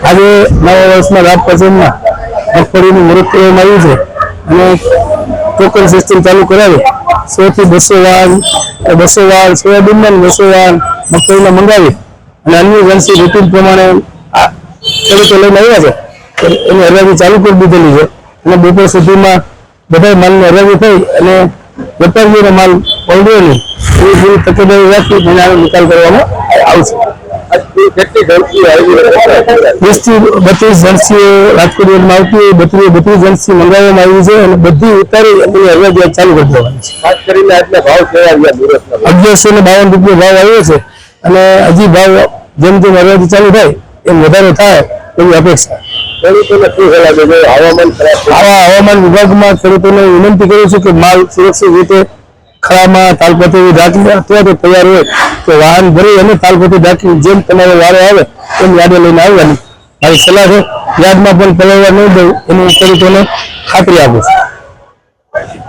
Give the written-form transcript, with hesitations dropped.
આજે નવા વર્ષના રાત પંચમમાં મગફળીનું મુહૂર્ત કરવામાં આવ્યું છે અને ટોકન સિસ્ટમ ચાલુ કરાવી 100 થી 200 વાળ સોયાબીનના 200 વાળ મગફળીના મંગાવી અને અન્ય એજન્સી રૂટીન પ્રમાણે ખેડૂતો લઈને આવ્યા છે એની હરાજી ચાલુ કરી દીધેલી છે અને બપોર સુધીમાં બધા માલની હરાજી થઈ અને વેપારીઓનો માલ પલળ્યો નહીં એવી પૂરી તકેદારી રાખી અને આનો નિકાલ કરવામાં આવશે. 20 થી 32 જર્સીઓ રાજકોટ રોડમાં આવતી 32 જર્સી મંગાવવામાં આવી છે અને બધી ઉતારી એની હરાજી ચાલુ કરી દેવાની છે. ખાસ કરીને આજના ભાવ કેવા રહ્યા? 1152 રૂપિયા ભાવ આવ્યો છે અને હજી ભાવ જેમ જેમ હરાજી ચાલુ થાય એમ વધારો થાય એવી અપેક્ષા. ખેડૂતોને શું સલાહ દેજો? હવામાન વિભાગમાં ખેડૂતોને વિનંતી કરું છું કે માલ સુરક્ષિત રીતે ખળામાં તાલપત્રી ઢાંકી અથવા તો તૈયાર હોય તો વાહન ભરી અને તાલપત્રી ઢાંકી જેમ તમારો વારો આવે એમ યાર્ડે લઈને આવવાની મારી સલાહ છે. યાર્ડમાં પણ પલળવા નહીં દઉં એની ખેડૂતોને ખાતરી આપું છું.